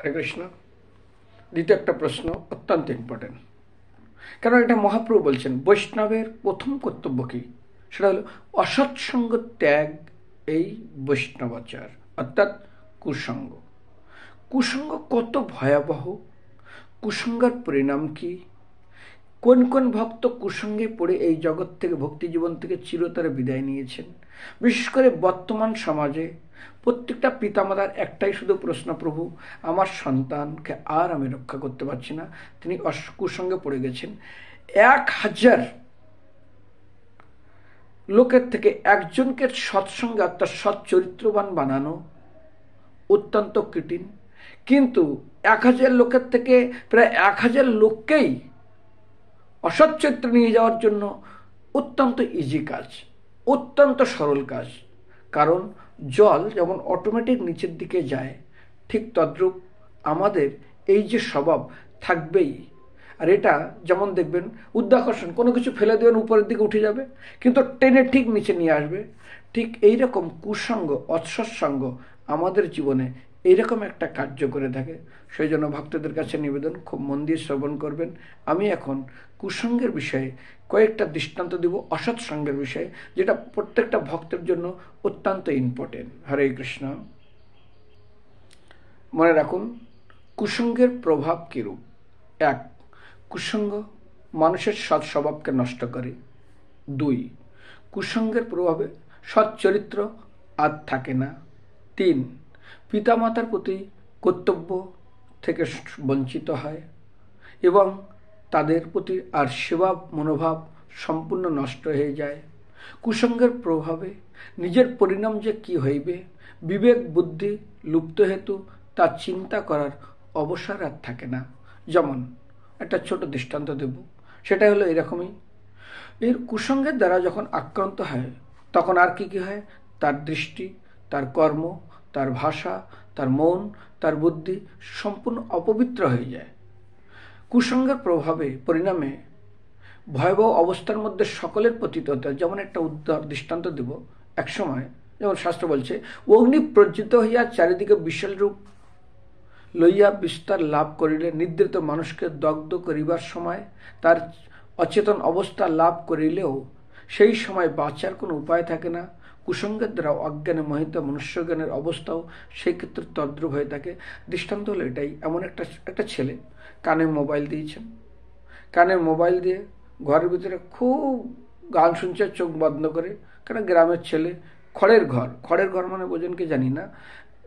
হরে কৃষ্ণ। দ্বিতীয় একটা প্রশ্ন অত্যন্ত ইম্পর্টেন্ট, কারণ এটা মহাপ্রভু বলছেন বৈষ্ণবের প্রথম কর্তব্য কি, সেটা হলো অসৎসঙ্গ ত্যাগ, এই বৈষ্ণবাচার অর্থাৎ কুসঙ্গ। কুসঙ্গ কত ভয়াবহ, কুসঙ্গের পরিণাম কি, কোন কোন ভক্ত কুসঙ্গে পড়ে এই জগৎ থেকে, ভক্তি জীবন থেকে চিরতরে বিদায় নিয়েছেন। বিশেষ করে বর্তমান সমাজে প্রত্যেকটা পিতামাতার একটাই শুধু প্রশ্ন, প্রভু আমার সন্তানকে আর আমি রক্ষা করতে পারছি না, তিনি কুসঙ্গে পড়ে গেছেন। 1000 লোকের থেকে একজনকে সৎসঙ্গে অর্থাৎ সৎ চরিত্রবান বানানো অত্যন্ত কঠিন, কিন্তু 1000 লোকের থেকে প্রায় 1000 লোককেই অসৎ চরিত্র নিয়ে যাওয়ার জন্য অত্যন্ত ইজি কাজ, অত্যন্ত সরল কাজ। কারণ জল যেমন অটোমেটিক নিচের দিকে যায়, ঠিক তদ্রূপ আমাদের এই যে স্বভাব থাকবেই। আর এটা যেমন দেখবেন উদ্যাকর্ষণ, কোনো কিছু ফেলে দেবেন উপরের দিকে উঠে যাবে, কিন্তু টেনে ঠিক নিচে নিয়ে আসবে। ঠিক এইরকম কুসঙ্গ, অসৎসঙ্গ আমাদের জীবনে এইরকম একটা কার্য করে থাকে। সেই জন্য ভক্তদের কাছে নিবেদন, খুব মন দিয়ে শ্রবণ করবেন। আমি এখন কুসঙ্গের বিষয়ে কয়েকটা দৃষ্টান্ত দিব, অসৎসঙ্গের বিষয়ে, যেটা প্রত্যেকটা ভক্তের জন্য অত্যন্ত ইম্পর্টেন্ট। হরে কৃষ্ণ। মনে রাখুন কুসঙ্গের প্রভাব কিরূপ। 1, কুসঙ্গ মানুষের সৎ স্বভাবকে নষ্ট করে। 2, কুসঙ্গের প্রভাবে সৎ চরিত্র আর থাকে না। 3, পিতামাতার প্রতি কর্তব্য থেকে বঞ্চিত হয় এবং তাদের প্রতি আর সেবা মনোভাব সম্পূর্ণ নষ্ট হয়ে যায়। কুসঙ্গের প্রভাবে নিজের পরিণাম যে কি হইবে, বিবেক বুদ্ধি লুপ্ত হেতু তা চিন্তা করার অবসর আর থাকে না। যেমন একটা ছোট দৃষ্টান্ত দেব, সেটা হলো এরকমই। এর কুসঙ্গের দ্বারা যখন আক্রান্ত হয় তখন আর কি কি হয়, তার দৃষ্টি, তার কর্ম, তার ভাষা, তার মন, তার বুদ্ধি সম্পূর্ণ অপবিত্র হয়ে যায়। কুসঙ্গের প্রভাবে পরিণামে ভয়াবহ অবস্থার মধ্যে সকলের পতিত হতে হয়। যেমন একটা দৃষ্টান্ত দেব, এক সময় যেমন শাস্ত্র বলছে, অগ্নি প্রজ্জিত হইয়া চারিদিকে বিশাল রূপ লইয়া বিস্তার লাভ করিলে নির্ধারিত মানুষকে দগ্ধ করিবার সময় তার অচেতন অবস্থা লাভ করিলেও সেই সময় বাঁচার কোনো উপায় থাকে না। কুসঙ্গের দ্বারা অজ্ঞানে মোহিত মনুষ্যজ্ঞানের অবস্থাও সেই ক্ষেত্রে তদ্রূপ হয়ে থাকে। দৃষ্টান্ত হলো এটাই, এমন একটা ছেলে কানে মোবাইল দিয়েছেন, কানে মোবাইল দিয়ে ঘরের ভিতরে খুব গান শুনছে চোখ বন্ধ করে। কারণ গ্রামের ছেলে, খড়ের ঘর মানে বোঝেন কি জানি না,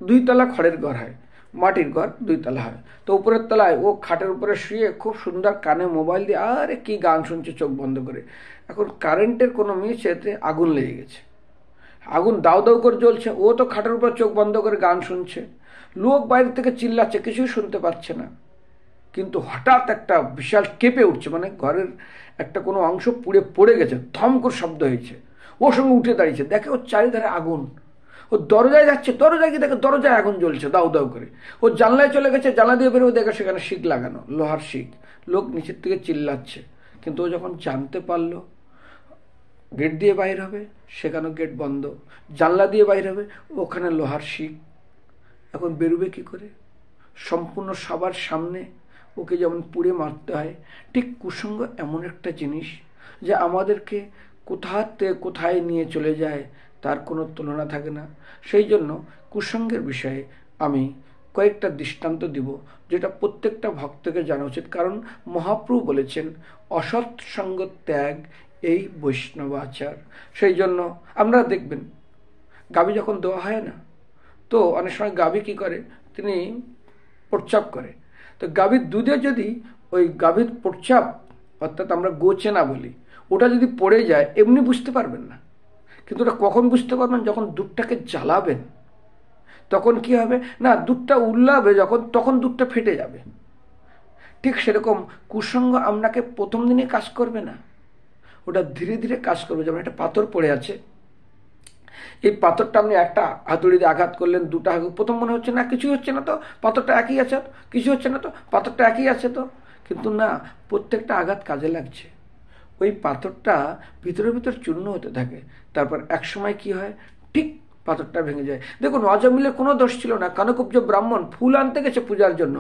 2 তলা খড়ের ঘর হয়, মাটির ঘর 2 তলা হয়। তো উপরের তলায় ও খাটের উপরে শুয়ে খুব সুন্দর কানে মোবাইল দিয়ে আরে কি গান শুনছে চোখ বন্ধ করে। এখন কারেন্টের কোনো মিসেতে আগুন লেগে গেছে, আগুন দাউ দাউ করে জ্বলছে, ও তো খাটের উপর চোখ বন্ধ করে গান শুনছে, লোক বাইরে থেকে চিল্লাচ্ছে, কিছুই শুনতে পাচ্ছে না। কিন্তু হঠাৎ একটা বিশাল কেঁপে উঠছে, মানে ঘরের একটা কোনো অংশ পুড়ে পড়ে গেছে, ধম করে শব্দ হয়েছে। ওর সঙ্গে উঠে দাঁড়িয়েছে, দেখে ওর চারিধারে আগুন। ও দরজায় যাচ্ছে, দরজায় গিয়ে দেখে দরজায় আগুন জ্বলছে দাউ দাউ করে। ও জানলায় চলে গেছে, জানলা দিয়ে বেরোবে, দেখে সেখানে শিক লাগানো, লোহার শিক। লোক নিচের থেকে চিল্লাচ্ছে, কিন্তু ও যখন জানতে পারলো গেট দিয়ে বাইর হবে, সেখানেও গেট বন্ধ, জানলা দিয়ে বাইর হবে, ওখানে লোহার শিক। এখন বেরোবে কি করে? সম্পূর্ণ সবার সামনে ওকে যেমন পুড়ে মারতে হয়, ঠিক কুসঙ্গ এমন একটা জিনিস যে আমাদেরকে কোথায় নিয়ে চলে যায় তার কোনো তুলনা থাকে না। সেই জন্য কুসঙ্গের বিষয়ে আমি কয়েকটা দৃষ্টান্ত দিব, যেটা প্রত্যেকটা ভক্তকে জানা উচিত। কারণ মহাপ্রভু বলেছেন অসৎ সঙ্গ ত্যাগ, এই বৈষ্ণবাচার। সেই জন্য আমরা দেখবেন গাভী যখন দেওয়া হয় না, তো অনেক সময় গাভী কি করে, তিনি প্রস্রাব করে। তো গাভীর দুধে যদি ওই গাভীর প্রস্রাব, অর্থাৎ আমরা গোচেনা বলি, ওটা যদি পড়ে যায় এমনি বুঝতে পারবেন না। কিন্তু ওটা কখন বুঝতে পারবেন, যখন দুধটাকে জ্বালাবেন তখন কি হবে না, দুধটা উল্লাবে যখন, তখন দুধটা ফেটে যাবে। ঠিক সেরকম কুসঙ্গ আপনাকে প্রথম দিনে কাজ করবে না, ওটা ধীরে ধীরে কাজ করবে। যেমন একটা পাথর পড়ে আছে, এই পাথরটা আপনি একটা হাতুড়ি দিয়ে আঘাত করলেন, 2টা প্রথম মনে হচ্ছে না কিছু হচ্ছে না, তো পাথরটা একই আছে, কিছু হচ্ছে না, তো পাথরটা একই আছে তো, কিন্তু না, প্রত্যেকটা আঘাত কাজে লাগছে। ওই পাথরটা ভিতরে ভিতর চূর্ণ হতে থাকে। তারপর এক সময় কি হয়, ঠিক পাথরটা ভেঙে যায়। দেখুন, অজমিলের কোনো দোষ ছিল না। কানকুব্জ ব্রাহ্মণ ফুল আনতে গেছে পূজার জন্য,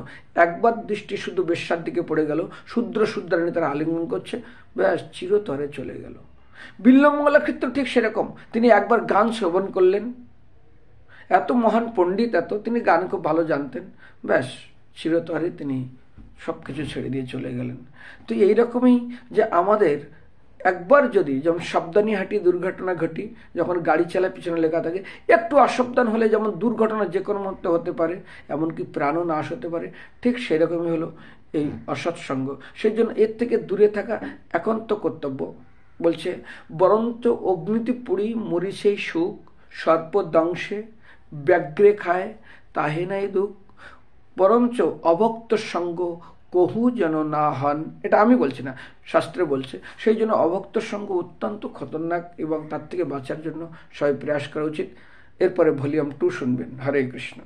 একবার দৃষ্টি শুধু বেশ্যার দিকে পড়ে গেল, শূদ্র শূদ্রাণী তারা আলিঙ্গন করছে, ব্যাস চিরতরে চলে গেল। বিল্বমঙ্গলার ক্ষেত্রে ঠিক সেরকম, তিনি একবার গান শ্রবণ করলেন, এত মহান পণ্ডিত, তিনি গান খুব ভালো জানতেন, ব্যাস চিরতরে তিনি সব কিছু ছেড়ে দিয়ে চলে গেলেন। তো এইরকমই যে আমাদের একবার যদি, যেমন সাবধানী হাঁটি দুর্ঘটনা ঘটি, যখন গাড়ি চালায় পিছনে লেখা থাকে, একটু অসাবধান হলে যেমন দুর্ঘটনা যে কোনো মুহূর্তে হতে পারে, এমনকি প্রাণও নাশ হতে পারে, ঠিক সেরকমই হলো এই অসৎসঙ্গ। সেই জন্য এর থেকে দূরে থাকা একান্ত কর্তব্য। বলছে, বরঞ্চ অগ্নিতে পুড়ি মরি সেই সুখ, সর্পদংশে ব্যাঘ্রে খায় তাহে নাই দুঃখ, বরঞ্চ অভক্ত সঙ্গ কহু যেন না হন। এটা আমি বলছি না, শাস্ত্রে বলছে। সেই জন্য অভক্ত সঙ্গ অত্যন্ত খতরনাক, এবং তার থেকে বাঁচার জন্য সবাই প্রয়াস করা উচিত। এরপরে ভলিউম 2 শুনবেন। হরে কৃষ্ণ।